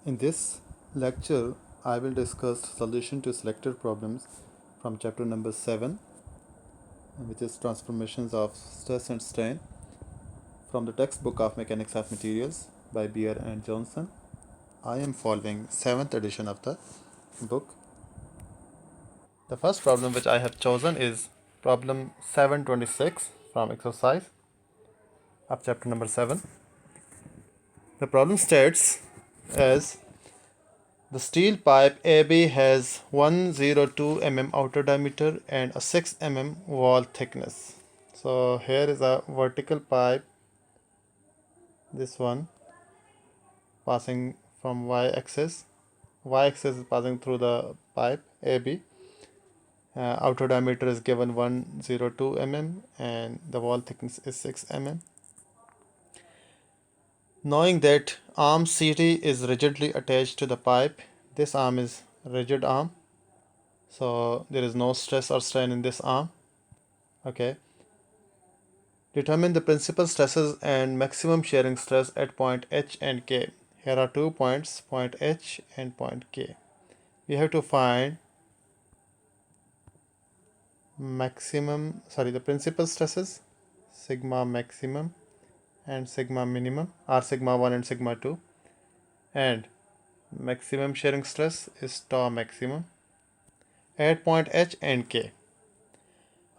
In this lecture, I will discuss solution to selected problems from chapter number 7, which is transformations of stress and strain from the textbook of Mechanics of Materials by Beer and Johnson. I am following 7th edition of the book. The first problem which I have chosen is problem 726 from exercise of chapter number 7. The problem states as the steel pipe AB has 102 mm outer diameter and a 6 mm wall thickness. So here is a vertical pipe, this one passing from y-axis. Y-axis is passing through the pipe AB. Outer diameter is given 102 mm and the wall thickness is 6 mm. Knowing that arm CT is rigidly attached to the pipe, this arm is rigid arm, so there is no stress or strain in this arm. Okay. Determine the principal stresses and maximum shearing stress at point H and K. Here are 2 points, point H and point K. We have to find the principal stresses, sigma maximum and sigma minimum, or sigma 1 and sigma 2, and maximum shearing stress is tau maximum at point H and K.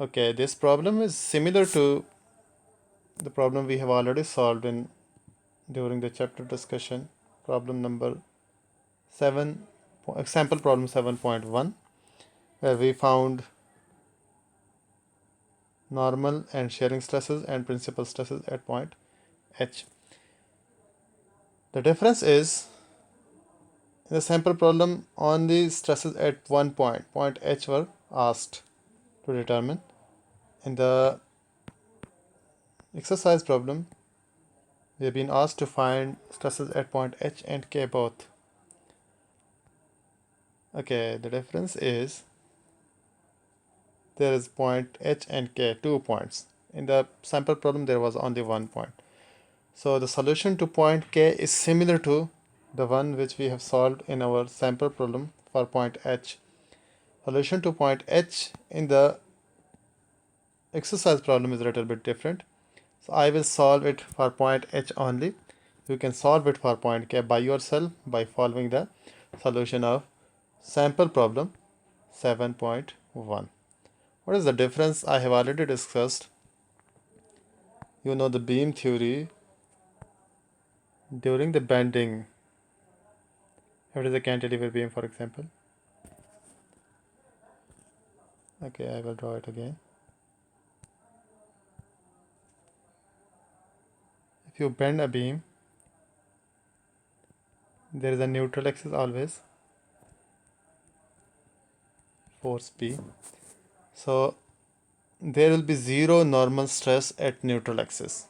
Okay, this problem is similar to the problem we have already solved during the chapter discussion, problem number 7, example problem 7.1, where we found normal and shearing stresses and principal stresses at point H. The difference is, in the sample problem, only stresses at one point H, were asked to determine. In the exercise problem, we have been asked to find stresses at point H and K both. Okay, the difference is there is point H and K, 2 points. In the sample problem, there was only 1 point. So the solution to point K is similar to the one which we have solved in our sample problem for point H. Solution to point H in the exercise problem is a little bit different. So I will solve it for point H only. You can solve it for point K by yourself by following the solution of sample problem 7.1. What is the difference? I have already discussed. You know the beam theory. During the bending, what is a cantilever beam, for example? Okay, I will draw it again. If you bend a beam, there is a neutral axis always, force P. So there will be zero normal stress at neutral axis.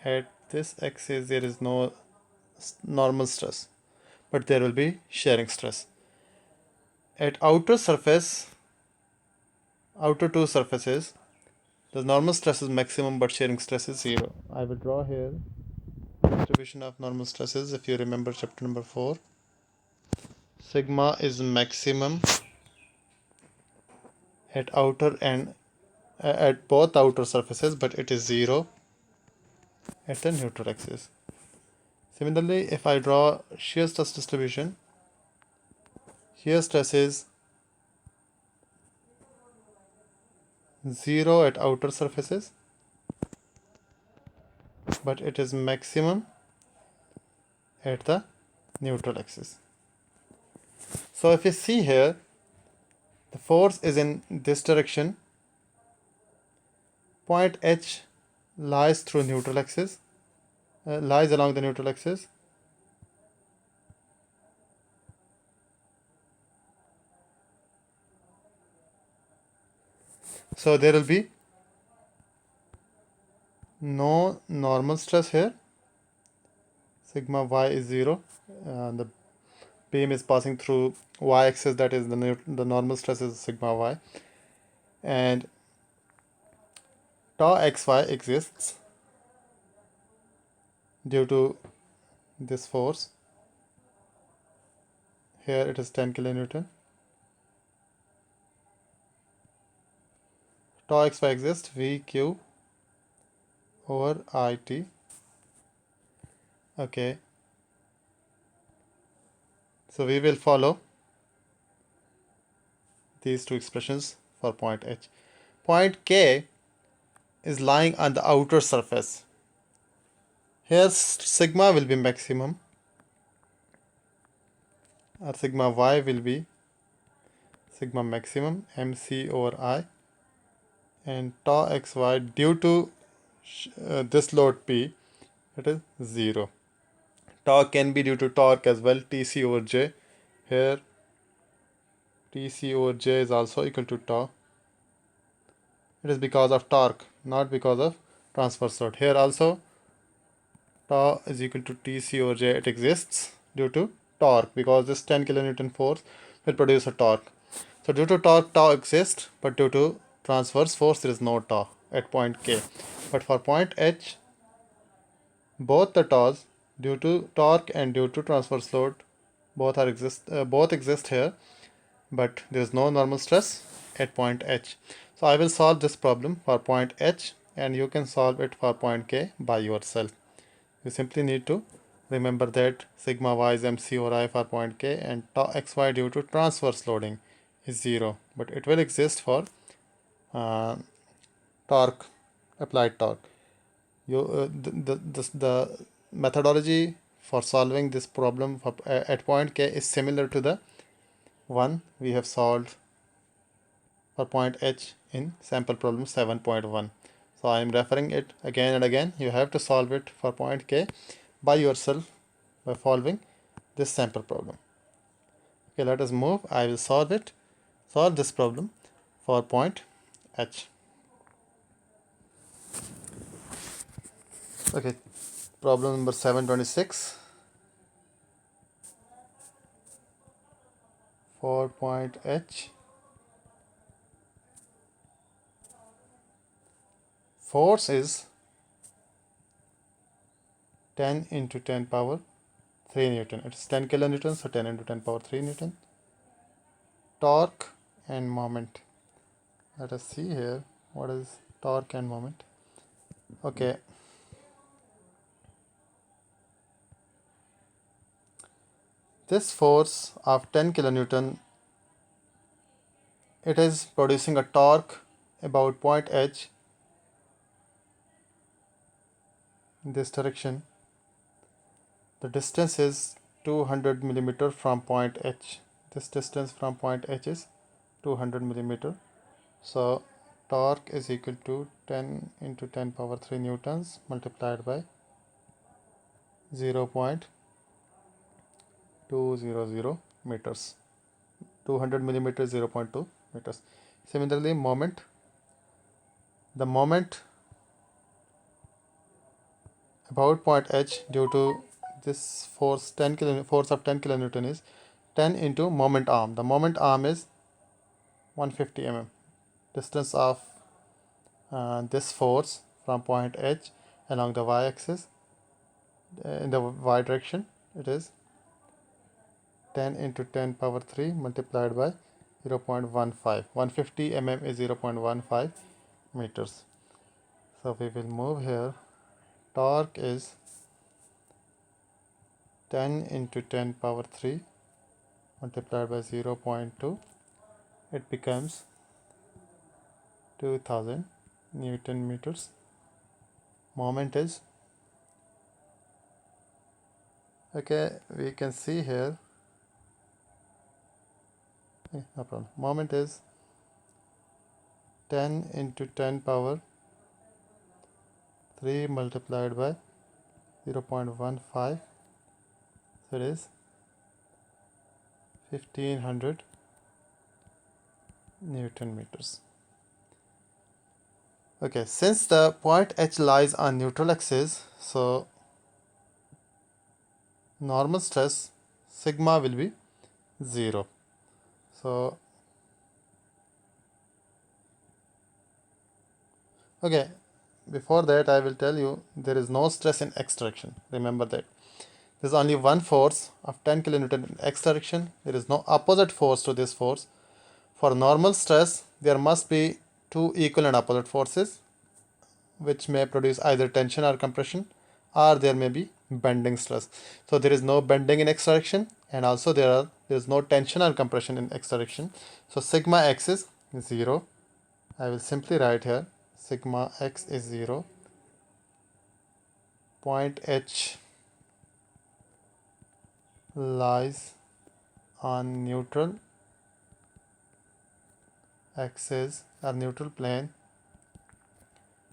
At this axis there is no normal stress, but there will be shearing stress. At outer two surfaces, the normal stress is maximum but shearing stress is zero. I will draw here distribution of normal stresses. If you remember chapter number 4, sigma is maximum at both outer surfaces, but it is zero at the neutral axis. Similarly, if I draw shear stress distribution, shear stress is 0 at outer surfaces, but it is maximum at the neutral axis. So if you see here, the force is in this direction. Point H lies through neutral axis, lies along the neutral axis. So there will be no normal stress here. Sigma y is 0. The beam is passing through y-axis, that is the normal stress is sigma y, and tau xy exists due to this force. Here it is 10 kilonewton. Tau xy exists VQ over IT. Okay. So we will follow these two expressions for point H. Point K is lying on the outer surface. Here sigma will be maximum, or sigma y will be sigma maximum MC over I, and tau xy due to this load P, it is 0. Tau can be due to torque as well, Tc over J. Here Tc over J is also equal to tau. It is because of torque, not because of transverse load. Here also tau is equal to Tc over J. It exists due to torque, because this 10 kilonewton force will produce a torque. So due to torque, tau exists, but due to transverse force, there is no tau at point K. But for point H, both the taus, due to torque and due to transverse load, both exist here, but there is no normal stress at point H. So I will solve this problem for point H, and you can solve it for point K by yourself. You simply need to remember that sigma y is MC over I for point K, and tau xy due to transverse loading is 0, but it will exist for torque, applied torque. The methodology for solving this problem at point K is similar to the one we have solved for point H in sample problem 7.1. So I am referring it again and again. You have to solve it for point K by yourself by solving this sample problem. Okay, let us move. I will solve this problem for point H. Okay, problem number 726 for point H. Force is 10 into 10 power 3 Newton. It is 10 kilonewton, so 10 into 10 power 3 Newton. Torque and moment. Let us see here what is torque and moment. Okay. This force of 10 kilonewton, it is producing a torque about point H in this direction. The distance is 200 millimeter from point H. This distance from point H is 200 millimeter. So torque is equal to 10 into 10 power 3 newtons multiplied by 0.200 meters. 200 millimeters, 0.2 meters. Similarly, moment. The moment about point H due to this force force of 10 kilonewton is 10 into moment arm. The moment arm is 150 mm. Distance of this force from point H along the y-axis in the y direction, it is 10 into 10 power 3 multiplied by 0.15. 150 mm is 0.15 meters. So we will move here. Torque is 10 into 10 power 3 multiplied by 0.2. It becomes 2000 Newton meters. Moment is, okay, we can see here, no problem. Moment is 10 into 10 power 3 multiplied by 0.15. So it is 1500 Newton meters. Okay, since the point H lies on neutral axis, so normal stress sigma will be 0. So okay, before that I will tell you there is no stress in x direction. Remember that. There is only one force of 10 kilonewton in x direction. There is no opposite force to this force. For normal stress, there must be two equal and opposite forces which may produce either tension or compression, or there may be bending stress. So there is no bending in x direction, and also there is no tension or compression in x direction. So sigma x is 0. I will simply write here sigma x is 0. Point H lies on neutral axis or neutral plane,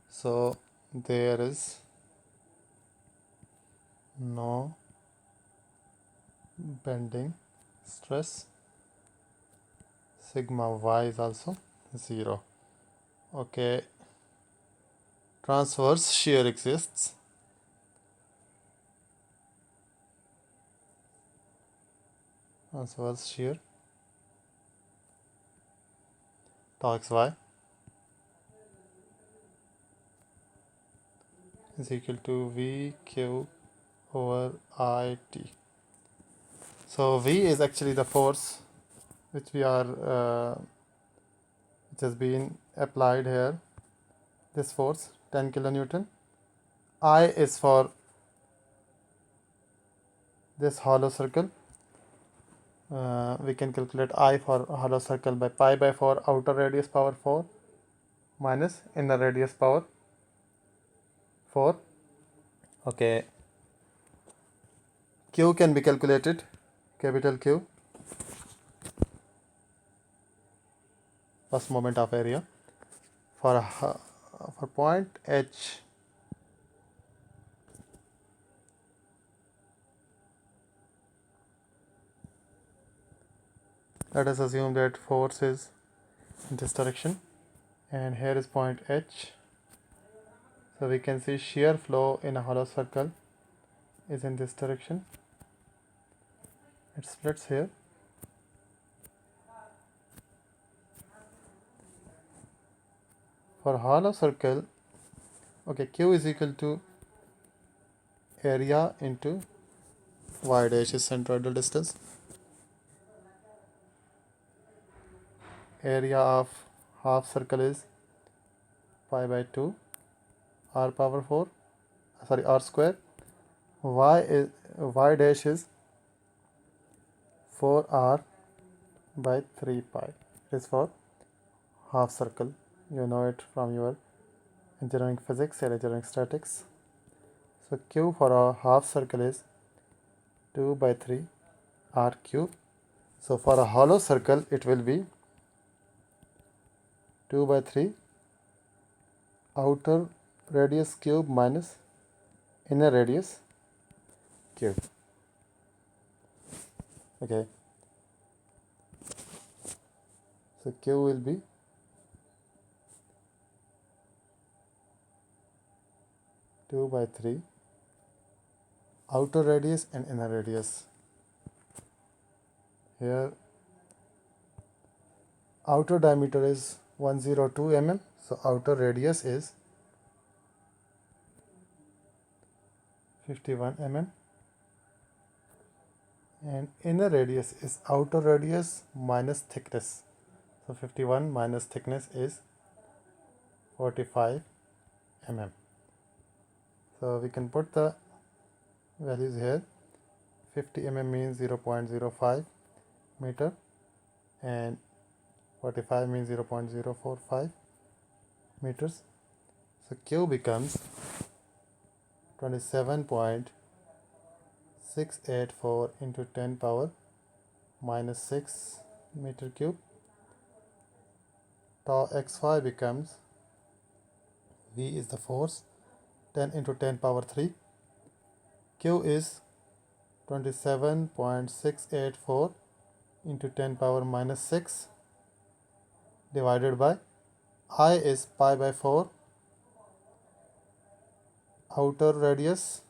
so there is no bending stress. Sigma y is also 0. Okay, transverse shear exists. Transverse shear tau xy is equal to VQ over IT. So V is actually the force which which has been applied here. This force 10 kilonewton. I is for this hollow circle. We can calculate I for hollow circle by pi by 4 outer radius power 4 minus inner radius power 4. Okay. Q can be calculated, capital Q, first moment of area. For point H, let us assume that force is in this direction, and here is point H. So we can see shear flow in a hollow circle is in this direction. It splits here. For hollow circle, okay, Q is equal to area into y dash is centroidal distance. Area of half circle is pi by 2 r power 4, sorry, r square. Y dash is 4r by 3 pi. It is for half circle. You know it from your engineering physics or engineering statics. So Q for a half circle is 2 by 3 r cube. So for a hollow circle, it will be 2 by 3 outer radius cube minus inner radius cube. Okay. So Q will be 2 by 3 outer radius and inner radius. Here outer diameter is 102 mm, so outer radius is 51 mm, and inner radius is outer radius minus thickness. So 51 minus thickness is 45 mm. So we can put the values here. 50 mm means 0.05 meter and 45 means 0.045 meters. So Q becomes 27.684 into 10 power minus 6 meter cube. Tau xy becomes, V is the force, 10 into 10 power 3. Q is 27.684 into 10 power minus 6 divided by I is pi by 4 outer radius,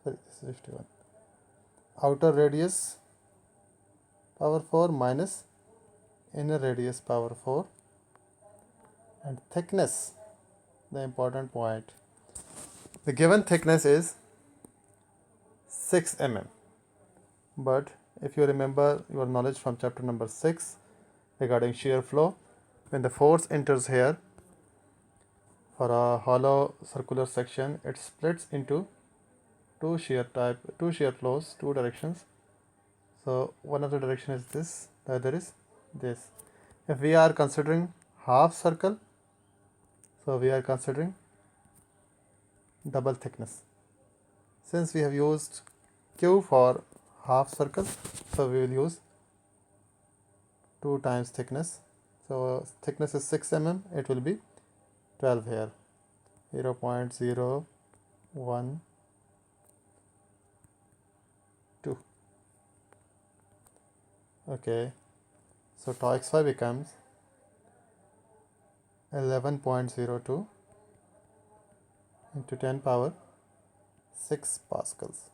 sorry, this is 51, outer radius power 4 minus inner radius power 4, and thickness, the important point. The given thickness is 6 mm. But if you remember your knowledge from chapter number 6 regarding shear flow, when the force enters here for a hollow circular section, it splits into two shear flows, two directions. So one of the direction is this, the other is this. If we are considering half circle, so we are considering double thickness. Since we have used Q for half circle, so we will use 2 times thickness. So thickness is 6 mm, it will be 12 here, 0.012. Okay, so tau xy becomes 11.02 into 10 power 6 pascals.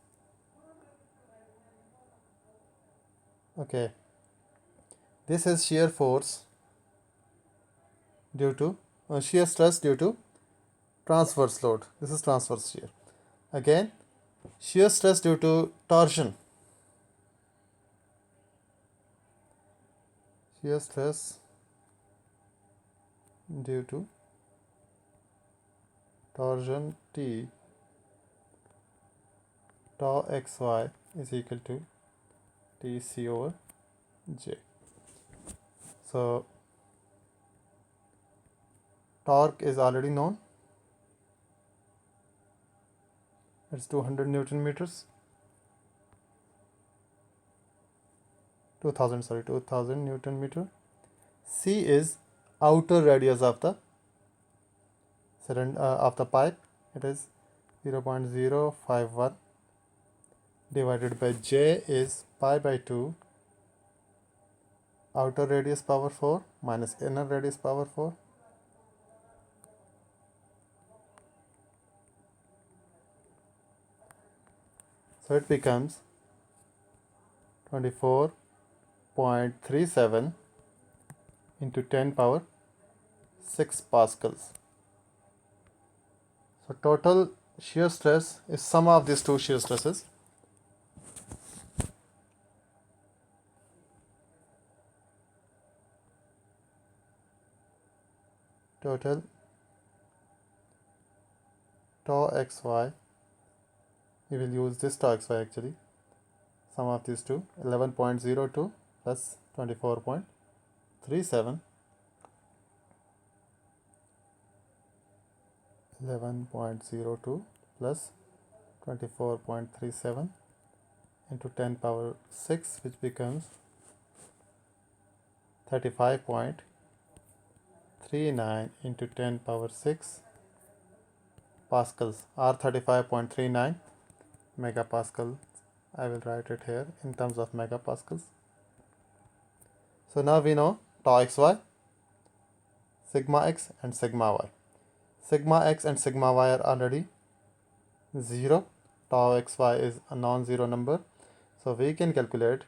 Okay, this is shear force due to shear stress due to transverse load. This is transverse shear. Again, shear stress due to torsion. Shear stress due to torsion T tau xy is equal to Tc over J. So torque is already known. It's 200 Newton meters. 2000 Newton meter. C is outer radius of the pipe. It is 0.051 divided by J is pi by 2 outer radius power 4 minus inner radius power 4. So it becomes 24.37 into 10 power 6 pascals. So total shear stress is sum of these two shear stresses. Total tau xy, we will use this tau xy actually, sum of these two, 11.02 plus 24.37, 11.02 plus 24.37 into 10 power 6, which becomes 35.39 into 10 power 6 pascals, or 35.39 megapascal. I will write it here in terms of megapascals. So now we know tau xy, sigma x and sigma y. Sigma x and sigma y are already 0. Tau xy is a non-zero number. So we can calculate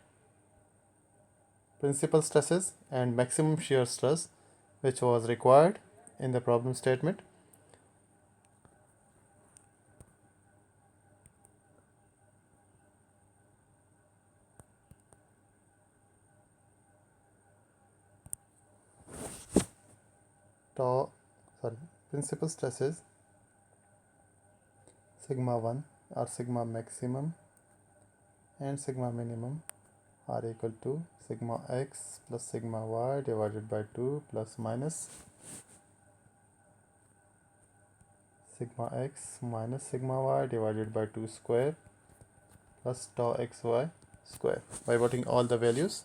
principal stresses and maximum shear stress which was required in the problem statement. Principal stresses sigma 1 or sigma maximum and sigma minimum are equal to sigma x plus sigma y divided by 2 plus minus sigma x minus sigma y divided by 2 square plus tau xy square. By putting all the values,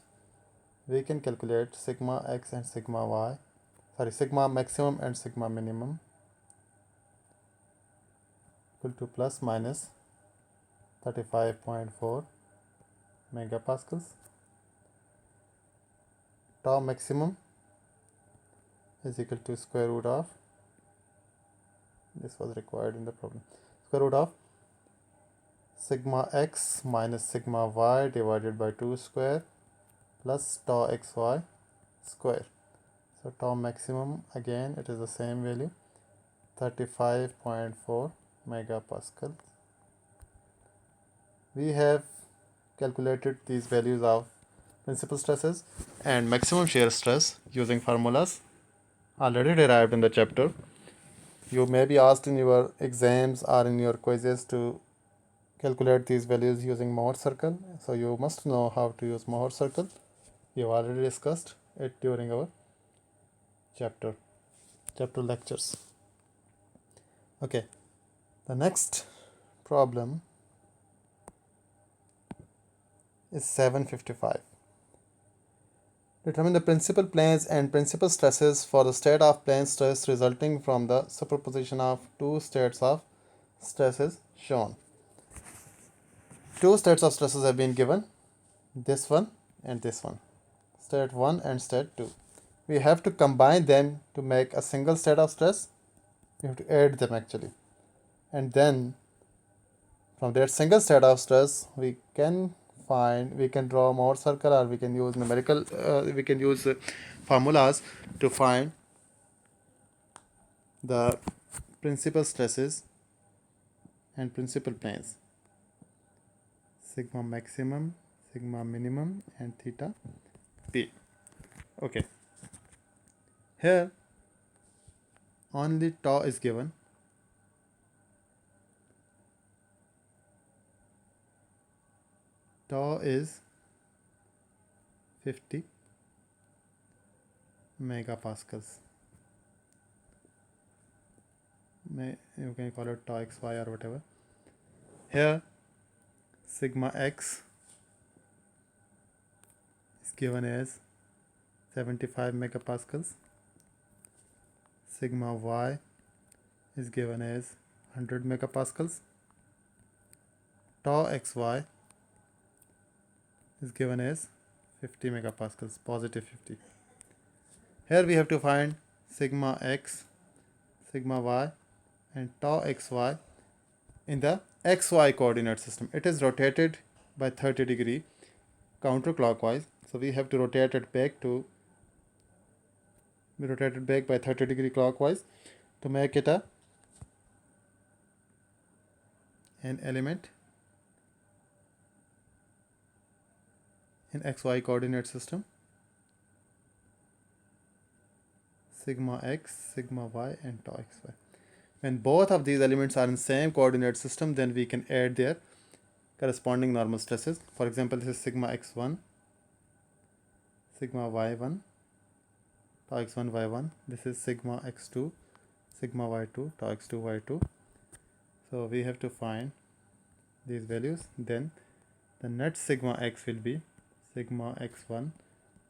we can calculate sigma x and sigma y, sigma maximum and sigma minimum equal to plus minus 35.4 megapascals. Tau maximum is equal to square root of, this was required in the problem, square root of sigma x minus sigma y divided by 2 square plus tau xy square. So tau maximum, again it is the same value, 35.4 megapascal we have calculated these values of principal stresses and maximum shear stress using formulas already derived in the chapter. You may be asked in your exams or in your quizzes to calculate these values using Mohr circle. So you must know how to use Mohr circle. We have already discussed it during our chapter lectures. Okay, the next problem is 755. Determine the principal planes and principal stresses for the state of plane stress resulting from the superposition of two states of stresses shown. Two states of stresses have been given, this one and this one, state 1 and state 2. We have to combine them to make a single state of stress. We have to add them actually, and then from that single state of stress we can draw a Mohr circle, or we can use numerical formulas to find the principal stresses and principal planes, sigma maximum, sigma minimum, and theta p. Okay, here only tau is given. Tau is 50 megapascals. You can call it tau xy or whatever. Here sigma x is given as 75 megapascals. Sigma y is given as 100 megapascals. Tau xy is given as 50 megapascals, positive 50. Here we have to find sigma x, sigma y, and tau xy in the xy coordinate system. It is rotated by 30 degree counterclockwise, so we have to rotate it back by 30 degree clockwise to make it an element in xy coordinate system. Sigma x, sigma y, and tau xy. When both of these elements are in same coordinate system, then we can add their corresponding normal stresses. For example, this is sigma x1, sigma y1, tau x1, y1. This is sigma x2, sigma y2, tau x2, y2. So we have to find these values. Then the net sigma x will be sigma x1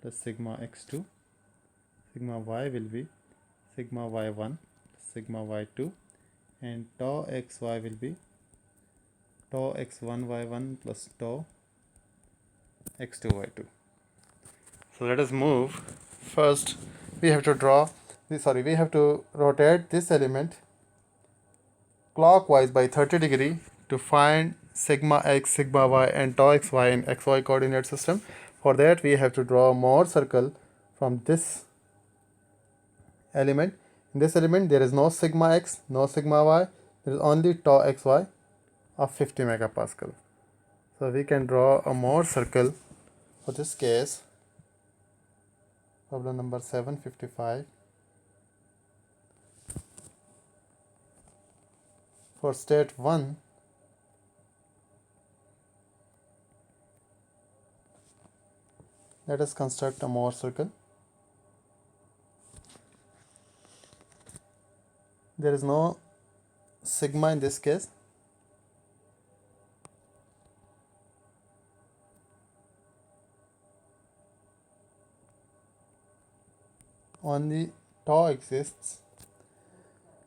plus sigma x2. Sigma y will be sigma y1 sigma y2, and tau xy will be tau x1 y1 plus tau x2 y2. So let us move. First we have to rotate this element clockwise by 30 degree to find sigma x, sigma y, and tau xy in xy coordinate system. For that we have to draw a Mohr circle from this element. In this element there is no sigma x, no sigma y, there is only tau xy of 50 megapascal. So we can draw a Mohr circle for this case. Problem number 755. For state 1, let us construct a Mohr circle. There is no sigma in this case. Only tau exists.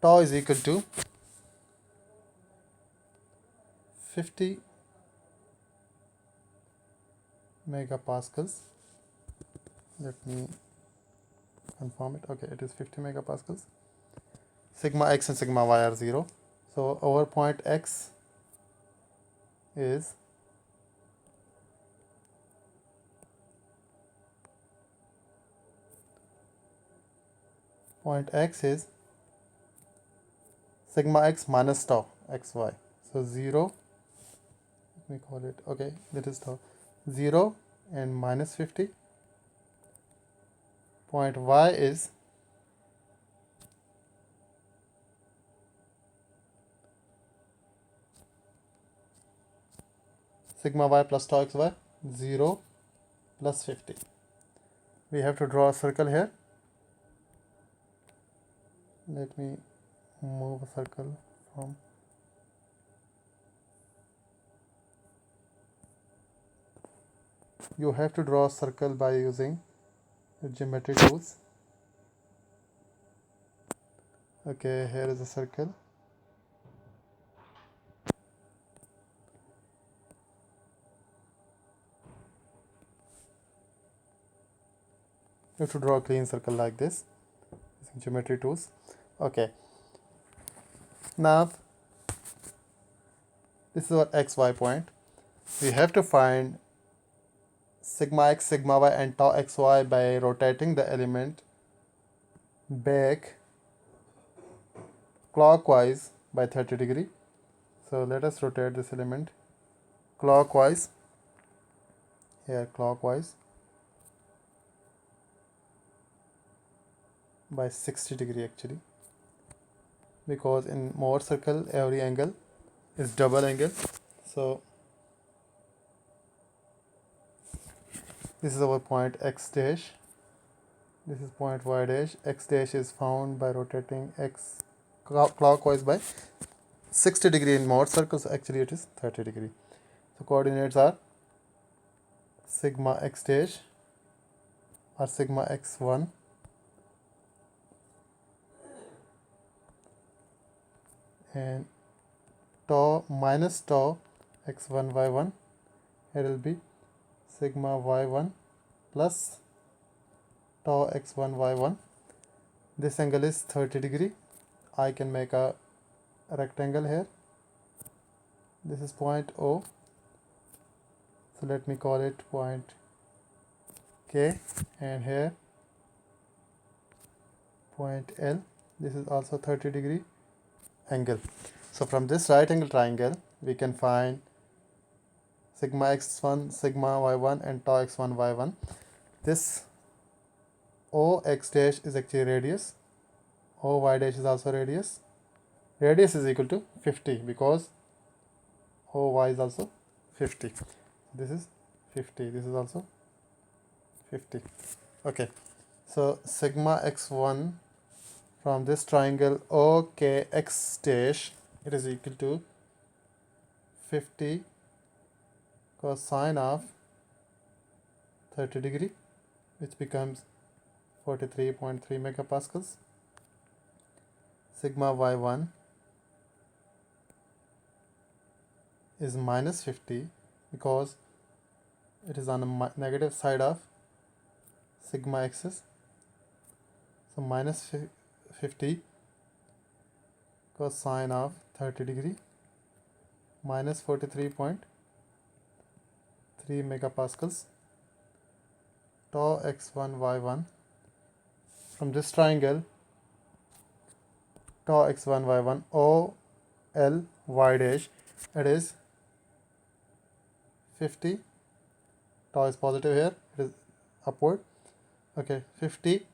Tau is equal to 50 megapascals. Let me confirm it. Okay, it is 50 megapascals. Sigma x and sigma y are 0. So our point x is sigma x minus tau xy. So 0 me call it, okay, that is the 0 and minus 50. Point y is sigma y plus tau xy, 0 plus 50. We have to draw a circle here. Let me move a circle from you have to draw a circle by using geometry tools. Okay, here is a circle. You have to draw a clean circle like this using geometry tools. Okay, now this is our xy point. We have to find sigma x, sigma y and tau xy by rotating the element back clockwise by 30 degree. So let us rotate this element clockwise, here clockwise by 60 degree actually, because in Mohr circle every angle is double angle. So this is our point x dash, this is point y dash. X dash is found by rotating x clockwise by 60 degree in Mohr circle, so actually it is 30 degree. So coordinates are sigma x dash or sigma x1 and tau minus tau x1 y1. Here will be sigma y1 plus tau x1 y1. This angle is 30 degree. I can make a rectangle here. This is point O, so let me call it point K, and here point L. This is also 30 degree angle. So from this right angle triangle we can find sigma x1, sigma y1 and tau x1 y1. This O x dash is actually radius, O y dash is also radius. Radius is equal to 50 because O y is also 50. This is 50, this is also 50. Okay, so sigma x1 from this triangle OKX dash, it is equal to 50 cosine of 30 degree, which becomes 43.3 megapascals. Sigma y1 is minus 50 because it is on the negative side of sigma axis. So minus 50 cosine of 30 degree minus 43.3 megapascals. Tau x1 y1 from this triangle tau x1 y1 O L y dash, it is 50. Tau is positive here, it is upward. Okay, 50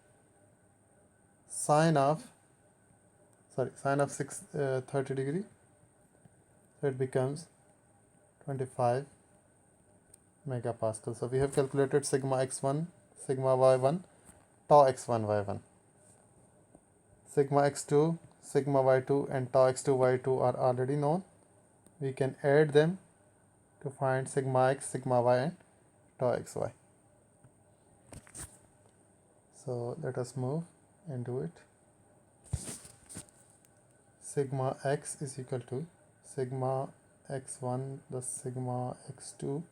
sine of 30 degree, so it becomes 25 megapascal. So we have calculated sigma x1, sigma y1, tau x1 y1. Sigma x2, sigma y2 and tau x2 y2 are already known. We can add them to find sigma x, sigma y and tau xy. So let us move and do it. Sigma x is equal to sigma x1 plus sigma x2.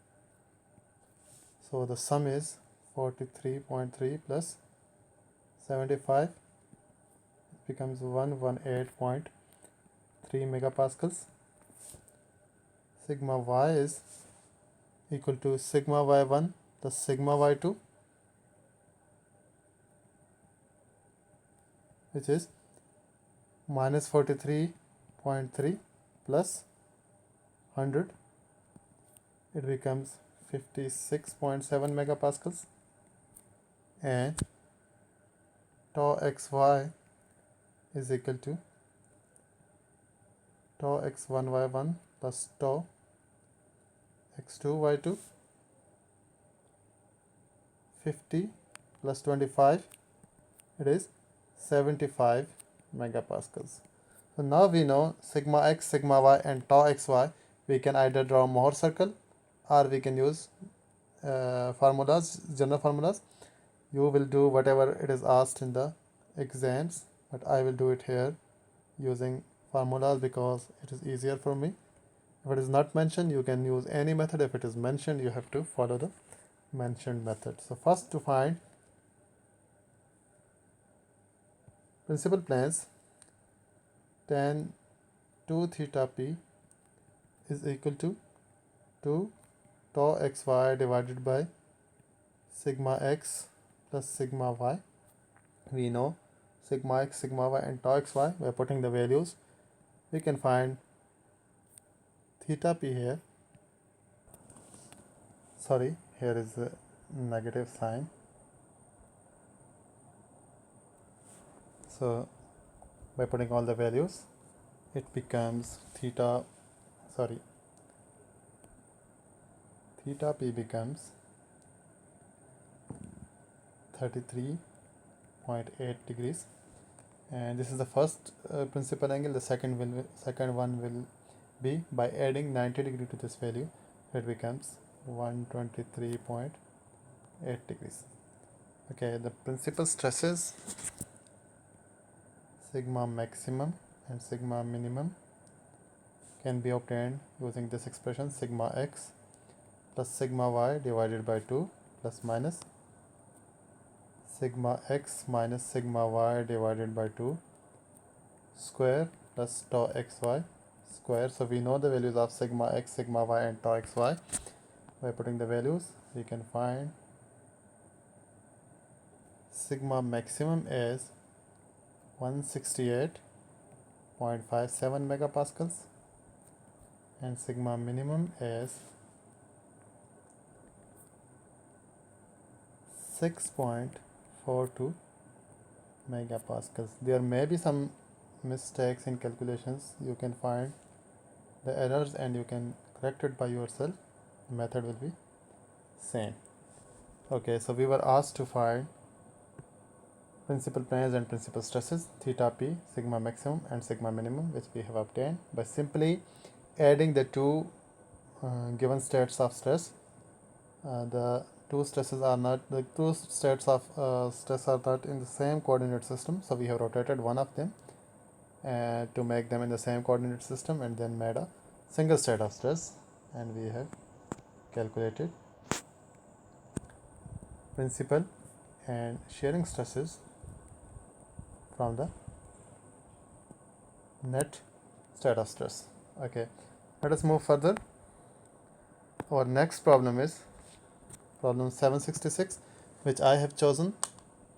So the sum is 43.3 plus 75. It becomes 118.3 megapascals. Sigma y is equal to sigma y1 plus sigma y2, which is minus 43.3 plus 100 it becomes 56.7 megapascals, and tau xy is equal to tau x1y1 plus tau x2y2, 50 plus 25, it is 75 megapascals. So now we know sigma x, sigma y and tau xy. We can either draw Mohr circle or we can use formulas, general formulas. You will do whatever it is asked in the exams, but I will do it here using formulas because it is easier for me. If it is not mentioned, you can use any method. If it is mentioned, you have to follow the mentioned method. So first, to find principal planes, tan 2 theta p is equal to 2 tau xy divided by sigma x plus sigma y. We know sigma x, sigma y and tau xy. By putting the values, we can find theta p here. Sorry, here is a negative sign. So by putting all the values, it becomes theta p becomes 33.8 degrees, and this is the first principal angle. The second one will be by adding 90 degree to this value, it becomes 123.8 degrees. Okay, the principal stresses, sigma maximum and sigma minimum, can be obtained using this expression, sigma x plus sigma y divided by 2 plus minus sigma x minus sigma y divided by 2 square plus tau xy square. So we know the values of sigma x, sigma y and tau xy. By putting the values, we can find sigma maximum is 168.57 megapascals and sigma minimum is 6.42 megapascals. There may be some mistakes in calculations. You can find the errors and you can correct it by yourself. The method will be same. Okay, so we were asked to find principal planes and principal stresses, theta p, sigma maximum and sigma minimum, which we have obtained by simply adding the two given states of stress. The two states are not in the same coordinate system, so we have rotated one of them to make them in the same coordinate system and then made a single state of stress, and we have calculated principal and shearing stresses from the net state of stress. Okay, let us move further. Our next problem is problem 766, which I have chosen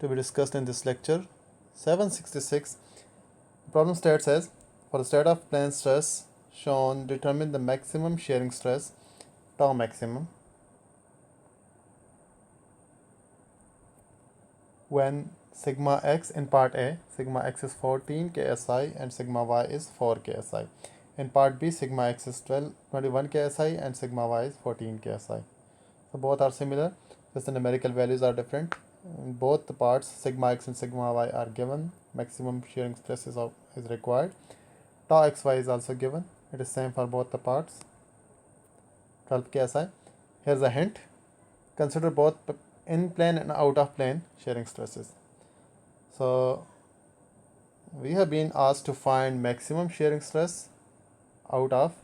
to be discussed in this lecture. 766, the problem states as, for the state of plane stress shown, determine the maximum shearing stress, tau maximum, when sigma x in part A, sigma x is 14 ksi and sigma y is 4 ksi. In part B, sigma x is 21 ksi and sigma y is 14 ksi. So both are similar, just the numerical values are different. In both the parts, sigma x and sigma y are given. Maximum shearing stress is required. Tau xy is also given. It is same for both the parts, 12 ksi. Here's a hint. Consider both in plane and out of plane shearing stresses. So we have been asked to find maximum shearing stress out of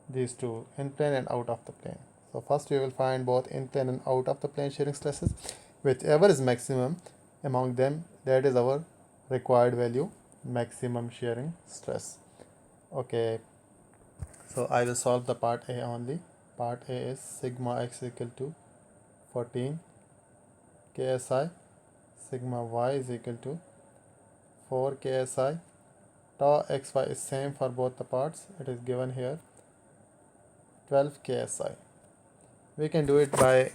these two, in plane and out of the plane. So first we will find both in plane and out of the plane shearing stresses. Whichever is maximum among them, that is our required value, maximum shearing stress. Okay, so I will solve the part A only. Part A is sigma x equal to 14 ksi, sigma y is equal to 4 ksi. Tau xy is same for both the parts. It is given here, 12 ksi. We can do it by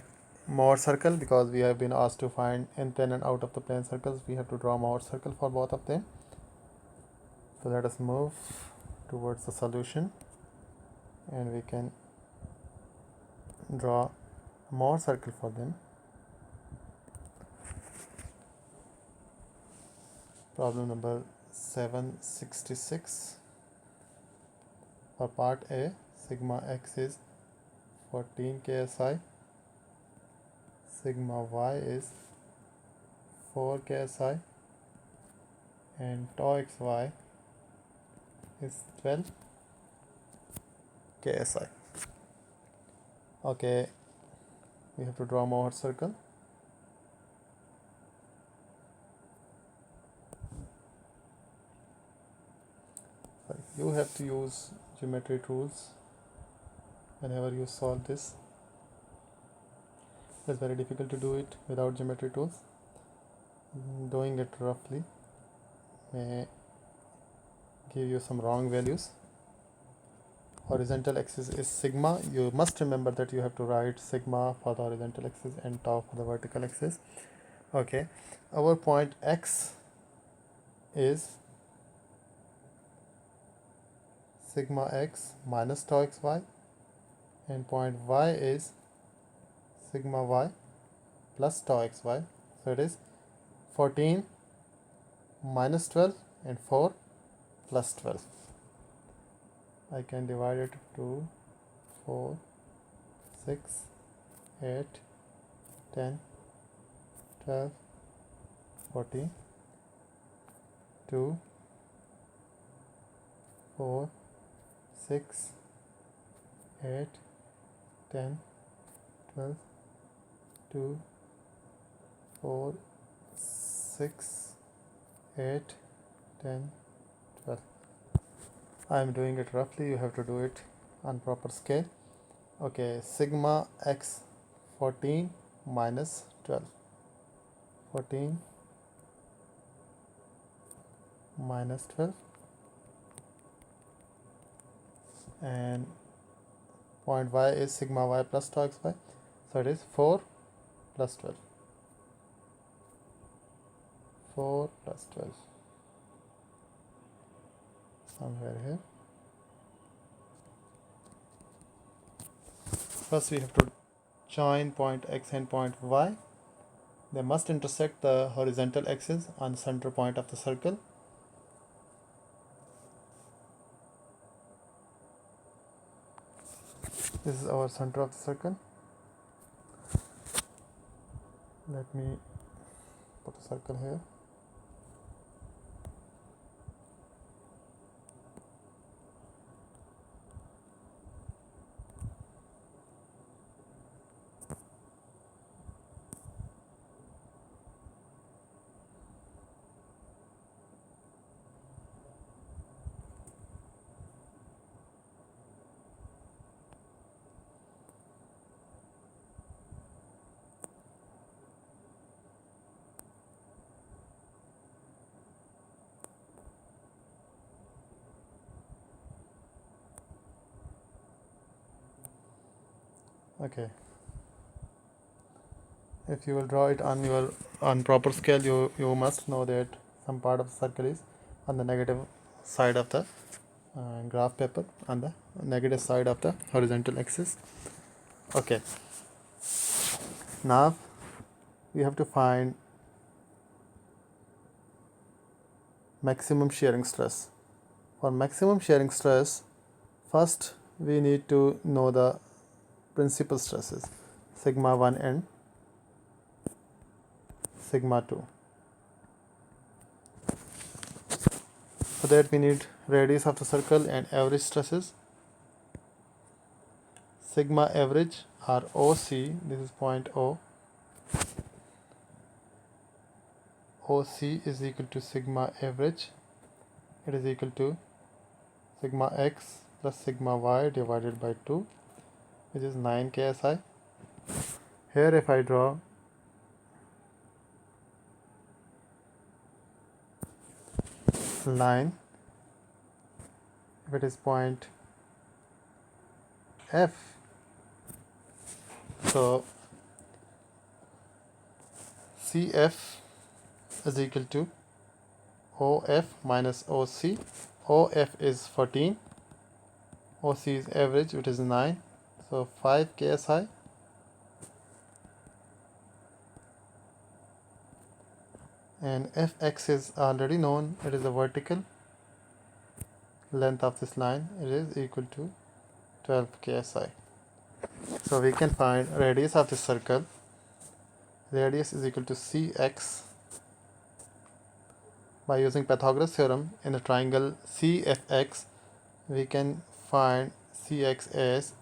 Mohr circle, because we have been asked to find in plane and out of the plane circles. We have to draw Mohr circle for both of them. So let us move towards the solution, and we can draw Mohr circle for them. Problem number 766. For part A, sigma x is 14 ksi, sigma y is 4 ksi, and tau xy is 12 ksi. Okay, we have to draw Mohr circle. You have to use geometry tools whenever you solve this. It's very difficult to do it without geometry tools. Doing it roughly may give you some wrong values. Horizontal axis is sigma. You must remember that you have to write sigma for the horizontal axis and tau for the vertical axis. Okay, our point x is sigma x minus tau xy, and point y is sigma y plus tau xy. So it is 14 minus 12 and 4 plus 12. I can divide it to 4, 6, 8, 10, 12, 14, 2, 4, 6, 8, 10, 12, 2, 4, 6, 8, 10, 12. I am doing it roughly. You have to do it on proper scale. Okay, sigma x 14 minus 12. 14 minus 12, and point y is sigma y plus tau xy. So it is 4 plus 12. 4 plus 12. Somewhere here. First we have to join point x and point y. They must intersect the horizontal axis on the center point of the circle. This is our center of the circle. Let me put a circle here. Okay, if you will draw it on proper scale, you must know that some part of the circle is on the negative side of the graph paper, on the negative side of the horizontal axis. Okay, now we have to find maximum shearing stress. For maximum shearing stress, first we need to know the principal stresses, sigma 1 and sigma 2. For that we need radius of the circle and average stresses. Sigma average or OC, this is point O. OC is equal to sigma average. It is equal to sigma x plus sigma y divided by 2, which is 9 ksi. Here if I draw line, if it is point F, So CF is equal to OF minus OC. OF is 14, OC is average, which is 9, so 5 KSI, and Fx is already known, it is the vertical length of this line, it is equal to 12 KSI. So we can find radius of this circle. Radius is equal to Cx by using Pythagoras theorem in the triangle CFX. We can find Cx as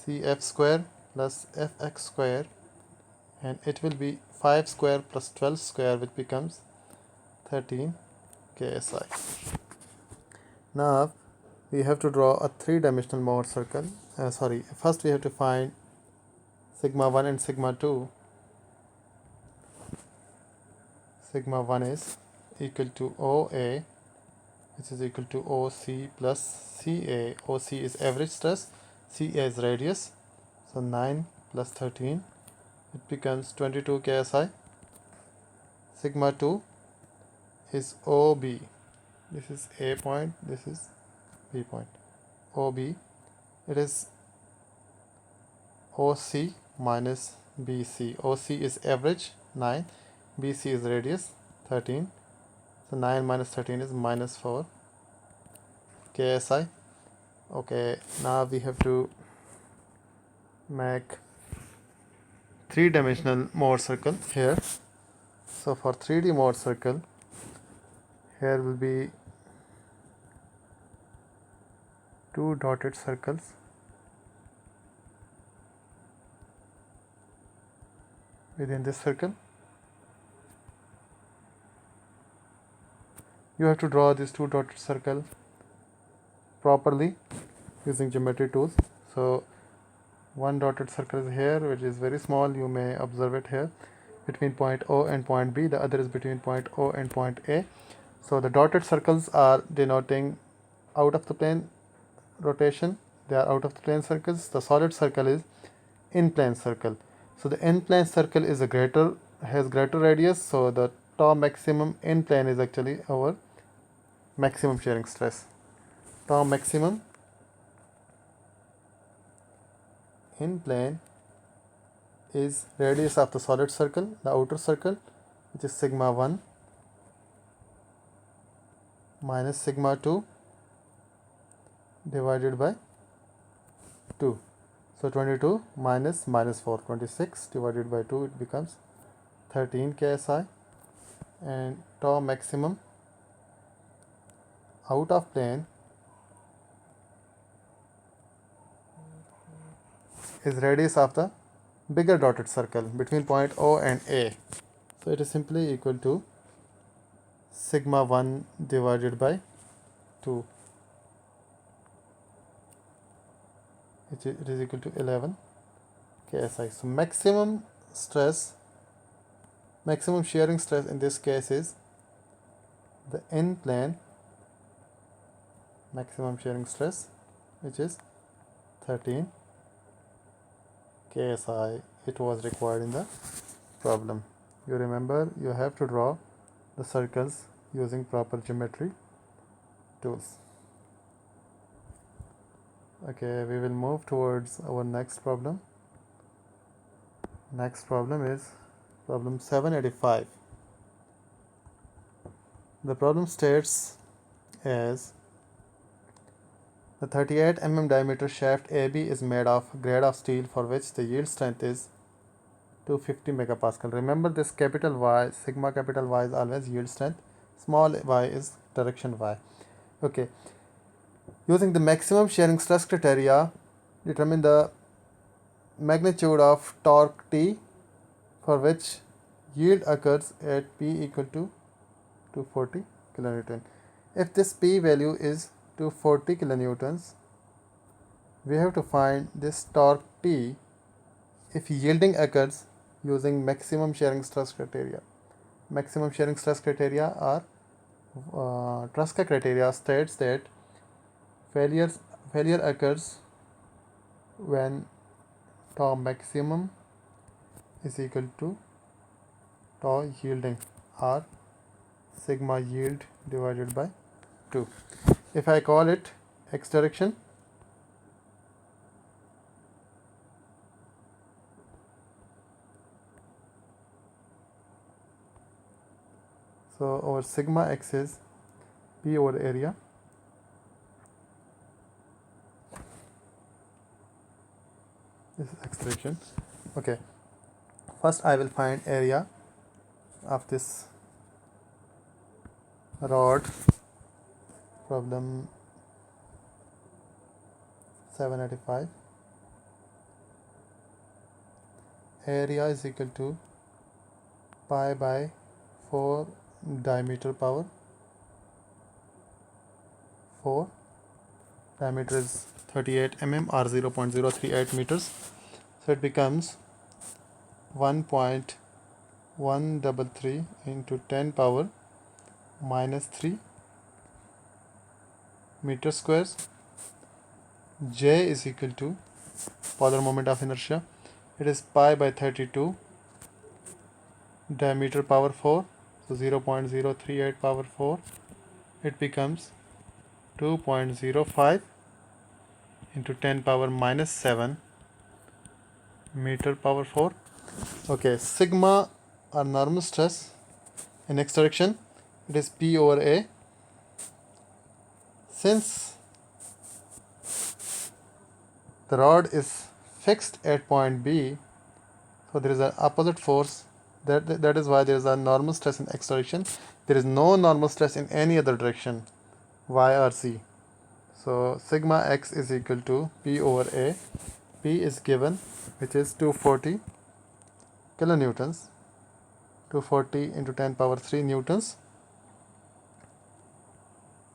Cf square plus Fx square, and it will be 5 square plus 12 square, which becomes 13 KSI. Now we have to draw a three-dimensional Mohr circle. First we have to find sigma 1 and sigma 2. Sigma 1 is equal to OA, which is equal to OC plus CA. OC is average stress, CA is radius, so 9 plus 13, it becomes 22 KSI. Sigma 2 is OB. This is A point, this is B point. OB, it is OC minus BC. OC is average, 9. BC is radius, 13. So 9 minus 13 is minus 4 KSI. Okay, now we have to make three-dimensional Mohr circle here. So for 3D Mohr circle, here will be two dotted circles within this circle. You have to draw this two dotted circle properly using geometry tools. So one dotted circle is here, which is very small, you may observe it here, between point O and point B. The other is between point O and point A. So the dotted circles are denoting out of the plane rotation, they are out of the plane circles. The solid circle is in plane circle. So the in plane circle is has greater radius, so the tau maximum in plane is actually our maximum shearing stress. Tau maximum in plane is radius of the solid circle, the outer circle, which is sigma 1 minus sigma 2 divided by 2. So 22 minus 4, 26 divided by 2, it becomes 13 KSI, and tau maximum out of plane is radius of the bigger dotted circle between point O and A. So it is simply equal to sigma 1 divided by 2. It is equal to 11 KSI. So maximum shearing stress in this case is the in plane maximum shearing stress, which is 13 KSI. It was required in the problem. You remember, you have to draw the circles using proper geometry tools. Okay, we will move towards our next problem. Next problem is problem 785. The problem states as the 38 mm diameter shaft AB is made of grade of steel for which the yield strength is 250 megapascal. Remember, this capital Y, sigma capital Y is always yield strength, small y is direction Y. Okay, using the maximum shearing stress criteria, determine the magnitude of torque T for which yield occurs at P equal to 240 kilonewton. If this P value is 240 kilonewtons, we have to find this torque T if yielding occurs using maximum shearing stress criteria. Maximum shearing stress criteria are Tresca criteria states that failure occurs when tau maximum is equal to tau yielding, or sigma yield divided by 2. If I call it x direction, so our sigma x is P over area. This is x direction. Okay, first I will find area of this rod, problem 785. Area is equal to pi by 4 diameter power 4. Diameter is 38 mm or 0.038 meters. So it becomes 1.133 into 10 power minus 3 meter squares. J is equal to polar moment of inertia. It is pi by 32 diameter power 4. So 0.038 power 4. It becomes 2.05 into 10 power minus 7 meter power 4. Okay, sigma or normal stress in x direction, it is P over A. Since the rod is fixed at point B, so there is an opposite force. That is why there is a normal stress in x direction. There is no normal stress in any other direction, y or z. So sigma x is equal to P over A. P is given, which is 240 kilonewtons. 240 into 10 power 3 newtons.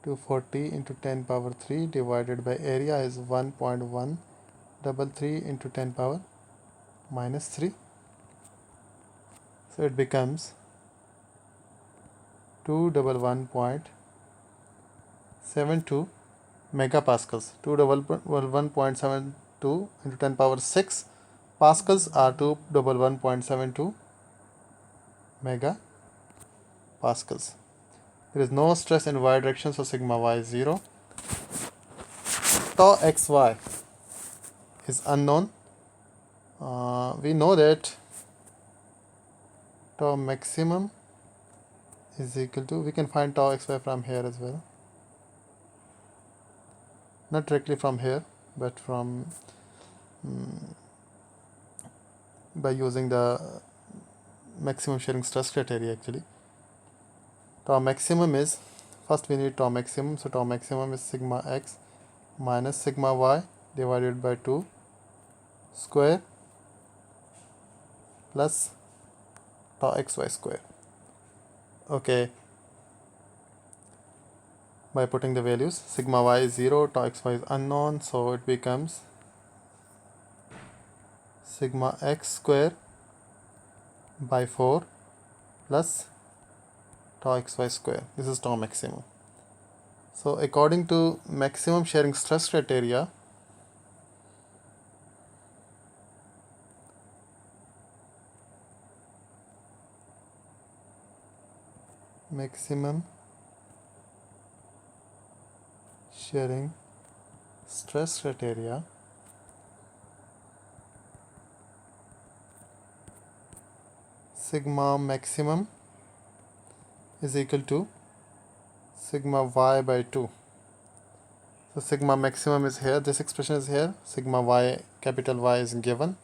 240 into 10 power 3 divided by area is 1.133 into 10 power minus 3. So it becomes 211.72 megapascals. 211.72 into 10 power 6 pascals are 211.72 megapascals. There is no stress in y direction, so sigma y is 0. Tau xy is unknown. We know that tau maximum is equal to, we can find tau xy from here as well. Not directly from here, but from by using the maximum shearing stress criteria actually. Tau maximum is, first we need tau maximum, so tau maximum is sigma x minus sigma y divided by 2 square plus tau xy square. Okay, by putting the values, sigma y is 0, tau xy is unknown, so it becomes sigma x square by 4 plus tau xy square. This is tau maximum. So according to maximum shearing stress criteria, maximum shearing stress criteria, sigma maximum is equal to sigma y by 2. So sigma maximum is here, this expression is here, sigma y, capital Y is given.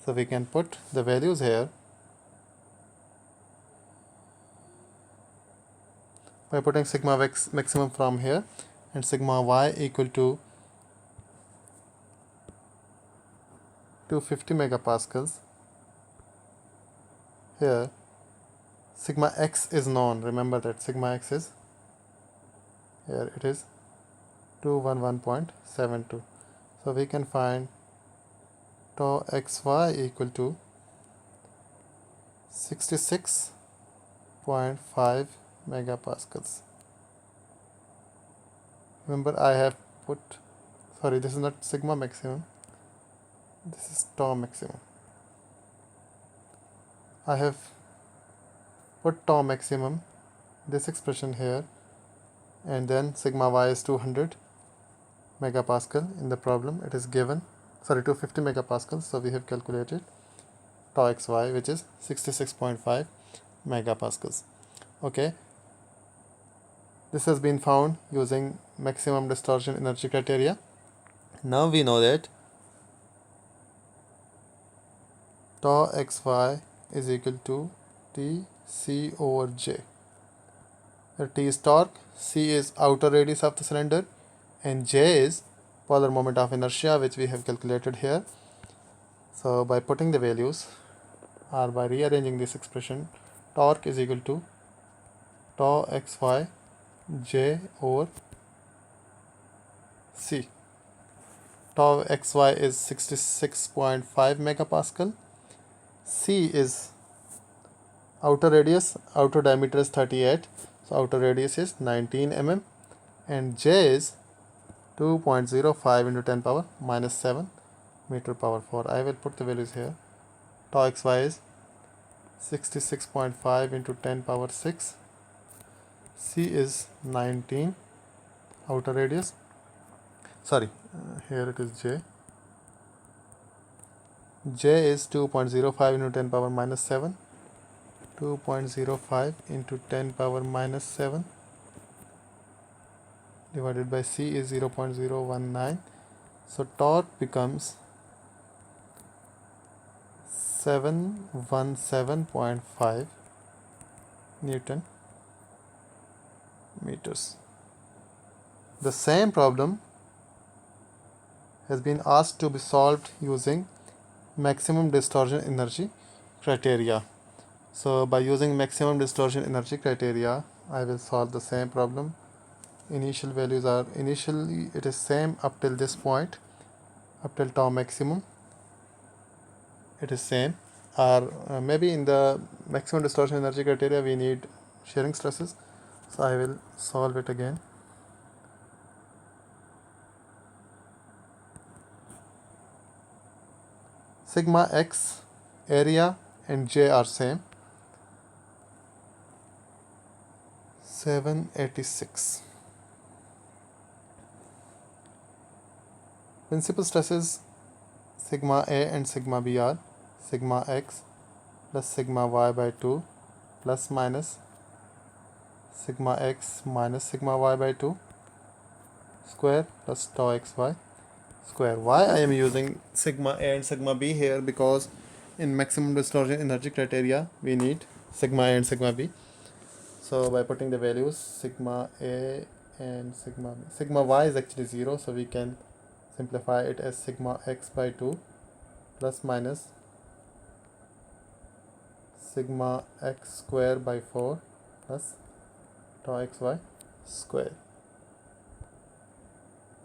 So we can put the values here. By putting sigma x maximum from here and sigma y equal to 250 megapascals. Here sigma x is known, remember that sigma x is, here it is 211.72. So we can find tau xy equal to 66.5 megapascals. Remember I have put, sorry, this is not sigma maximum, This is tau maximum. I have put tau maximum, this expression here, and then sigma y is 200 megapascal in the problem. It is given, 250 megapascal, so we have calculated tau xy, which is 66.5 megapascals. Okay, this has been found using maximum distortion energy criteria. Now we know that tau xy is equal to Tc over J. The T is torque, C is outer radius of the cylinder, and J is polar moment of inertia, which we have calculated here. So by putting the values, or by rearranging this expression, torque is equal to tau xy J over C. Tau xy is 66.5 megapascal. C is outer radius, outer diameter is 38, so outer radius is 19 mm, and J is 2.05 into 10 power minus 7 meter power 4. I will put the values here. Tau xy is 66.5 into 10 power 6. C is 19, outer radius. Here it is J. J is 2.05 into 10 power minus 7. 2.05 into 10 power minus 7 divided by C is 0.019. So torque becomes 717.5 Newton meters. The same problem has been asked to be solved using maximum distortion energy criteria. So by using maximum distortion energy criteria, I will solve the same problem. Initially it is same up till this point, up till tau maximum it is same, or maybe in the maximum distortion energy criteria we need shearing stresses, so I will solve it again. Sigma x, area, and J are same. 786. Principal stresses sigma A and sigma B are sigma x plus sigma y by 2 plus minus sigma x minus sigma y by 2 square plus tau xy square. Why I am using sigma A and sigma B here? Because in maximum distortion energy criteria we need sigma A and sigma B. So by putting the values sigma A and sigma y is actually 0, so we can simplify it as sigma x by 2 plus minus sigma x square by 4 plus tau xy square.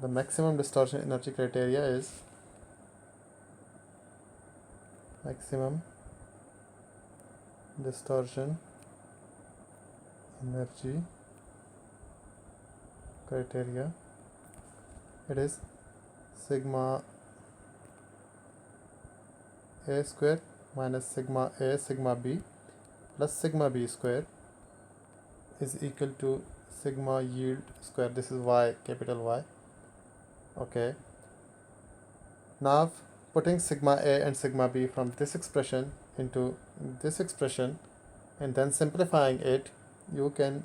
The maximum distortion energy criteria is maximum distortion energy criteria. It is sigma A square minus sigma A sigma B plus sigma B square is equal to sigma yield square. This is y, capital Y. Okay. Now putting sigma A and sigma B from this expression into this expression and then simplifying it, you can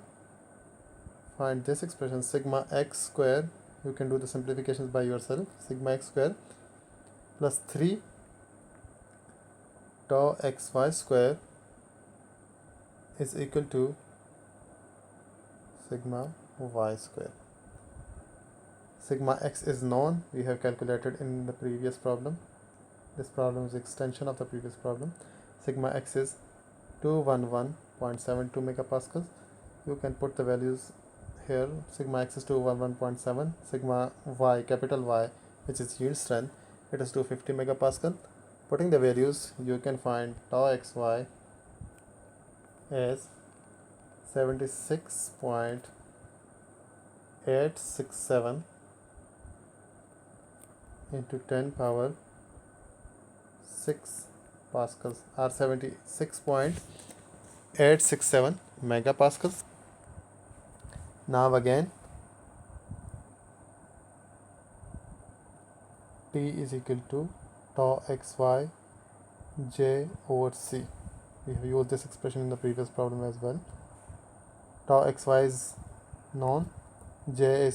find this expression sigma x square. You can do the simplifications by yourself. Sigma x square plus 3 tau xy square is equal to sigma y square. Sigma x is known, we have calculated in the previous problem. This problem is extension of the previous problem. Sigma x is 211.72 megapascals. You can put the values here. Sigma x is 211.7. Sigma y, capital Y, which is yield strength, it is 250 megapascal. Putting the values, you can find tau xy as 76.867 into 10 power 6 pascals or 76.867 megapascals. Now again T is equal to tau xy j over c. We have used this expression in the previous problem as well. Tau xy is known, j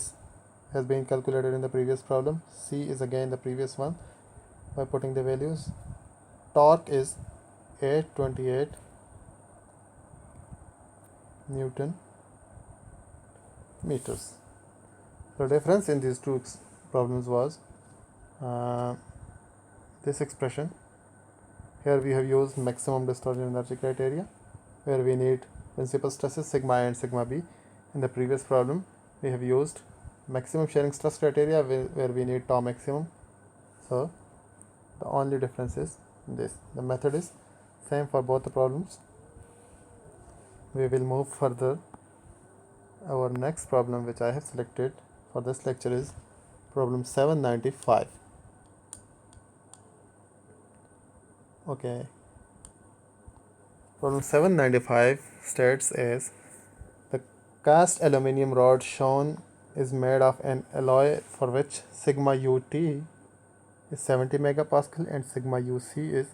has been calculated in the previous problem, c is again the previous one. By putting the values, torque is 828 Newton meters. The difference in these two problems was this expression. Here we have used maximum distortion energy criteria, where we need principal stresses sigma A and sigma B. In the previous problem, we have used maximum shearing stress criteria, where we need tau maximum. So the only difference is this. The method is same for both the problems. We will move further. Our next problem, which I have selected for this lecture, is problem 795. Okay. Problem 795 states as the cast aluminium rod shown is made of an alloy for which sigma ut is 70 megapascal and sigma uc is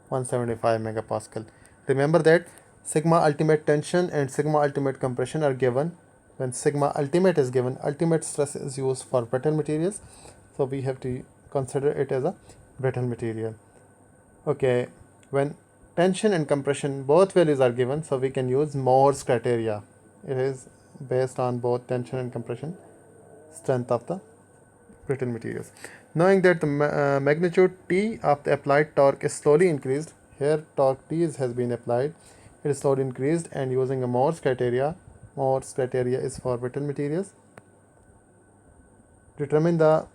175 megapascal. Remember that sigma ultimate tension and sigma ultimate compression are given. When sigma ultimate is given, ultimate stress is used for brittle materials, so we have to consider it as a brittle material. Okay, when tension and compression both values are given, so we can use Mohr's criteria. It is based on both tension and compression strength of the brittle materials. Knowing that the magnitude T of the applied torque is slowly increased, here torque T has been applied, it is slowly increased, and using a Mohr's criteria is for brittle materials. Determine the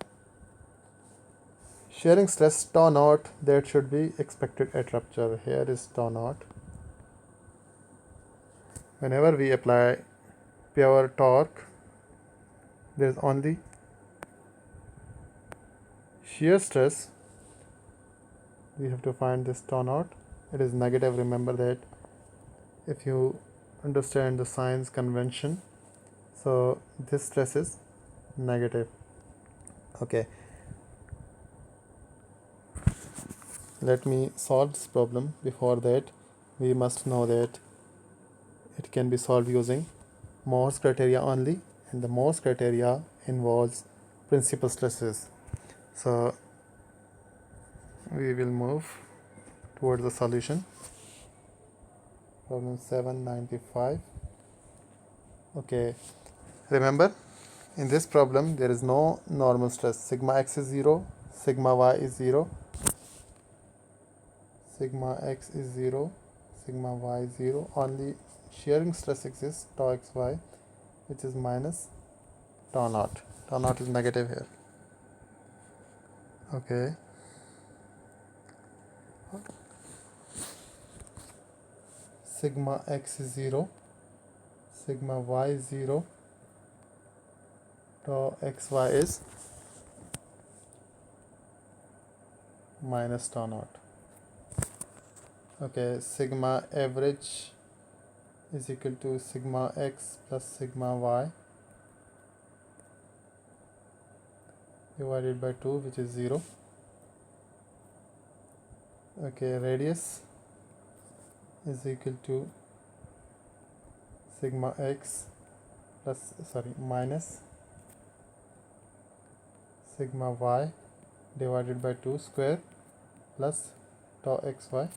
shearing stress tau naught that should be expected at rupture. Here is tau naught. Whenever we apply pure torque, there is only shear stress. We have to find this tau naught. It is negative. Remember that if you understand the science convention, so this stress is negative. Okay. Let me solve this problem. Before that, we must know that it can be solved using Mohr's criteria only, and the Mohr's criteria involves principal stresses. So we will move towards the solution. Problem 795. Okay, remember in this problem there is no normal stress. Sigma x is 0, sigma y is 0, sigma x is 0, sigma y is 0. Only shearing stress exists, tau xy, which is minus tau naught. Tau naught is negative here. Okay. Sigma x is 0, sigma y is 0, tau xy is minus tau naught. Okay, sigma average is equal to sigma x plus sigma y divided by 2, which is 0. Okay, radius is equal to sigma x minus sigma y divided by 2 square plus tau xy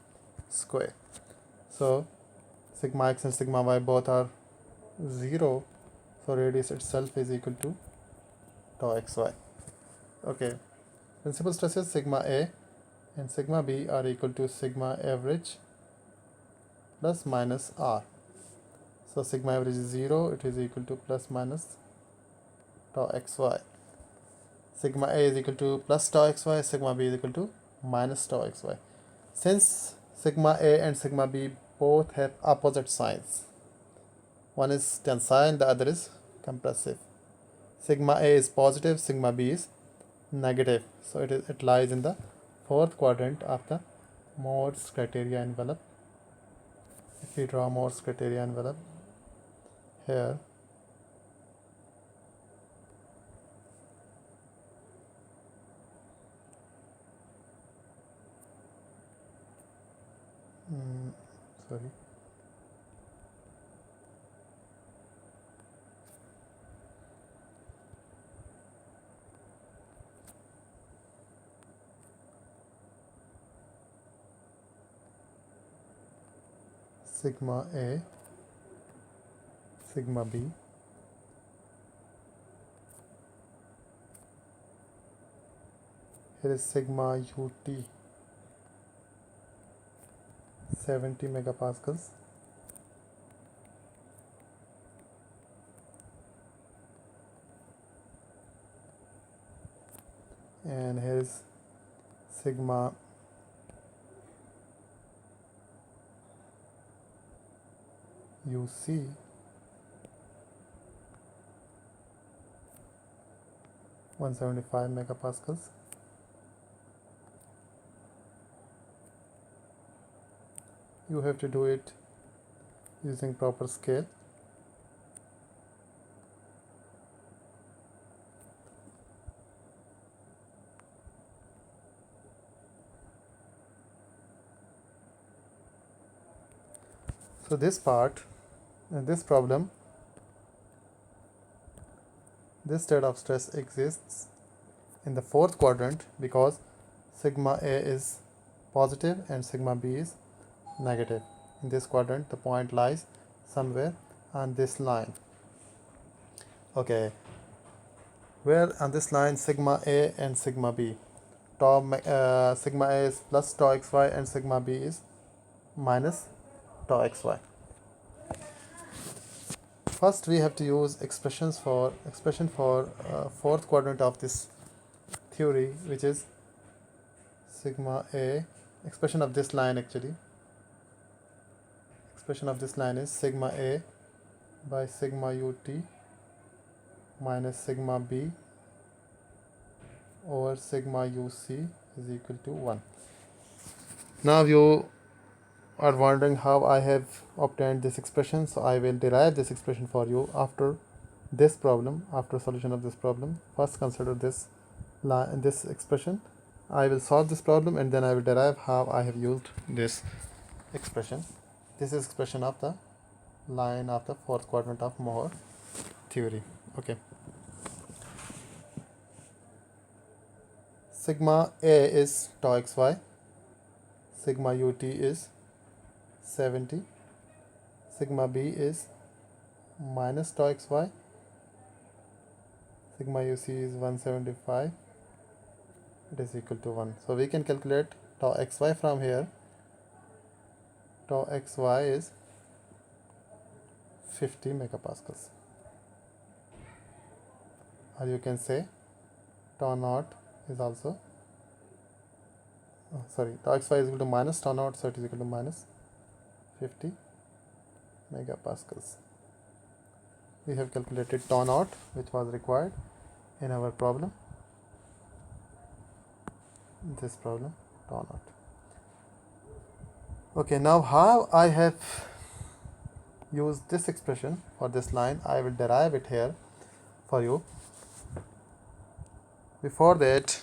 square. So sigma x and sigma y both are 0, so radius itself is equal to tau xy. Okay, principal stresses sigma A and sigma B are equal to sigma average plus minus r. So sigma average is 0, it is equal to plus minus tau xy. Sigma A is equal to plus tau xy, sigma B is equal to minus tau xy. Since sigma A and sigma B both have opposite signs, one is tensile, the other is compressive. Sigma A is positive, sigma B is negative, so it lies in the fourth quadrant of the Mohr's criteria envelope. If we draw Mohr's criteria envelope here, sorry, sigma A, sigma B, here is sigma UT 70 megapascals, and here is sigma UC 175 megapascals. You have to do it using proper scale. So this part, this problem, this state of stress exists in the fourth quadrant because sigma A is positive and sigma B is negative. In this quadrant, the point lies somewhere on this line. Okay, where on this line sigma A and sigma B, sigma A is plus tau xy and sigma B is minus tau xy. First, we have to use expression for fourth quadrant of this theory, which is sigma A. Expression of this line actually. Expression of this line is sigma A by sigma UT minus sigma B over sigma UC is equal to 1. Now you are wondering how I have obtained this expression, so I will derive this expression for you after this problem, after solution of this problem. First consider this expression. I will solve this problem and then I will derive how I have used this expression. This is expression of the line of the fourth quadrant of Mohr theory. Okay. Sigma A is tau xy, sigma UT is 70, sigma B is minus tau xy, sigma UC is 175, it is equal to 1. So we can calculate tau xy from here. Tau xy is 50 megapascals, or you can say tau naught is also tau xy is equal to minus tau naught, so it is equal to minus 50 megapascals. We have calculated tau naught, which was required in our problem. This problem, tau naught. Okay, now how I have used this expression for this line, I will derive it here for you. Before that,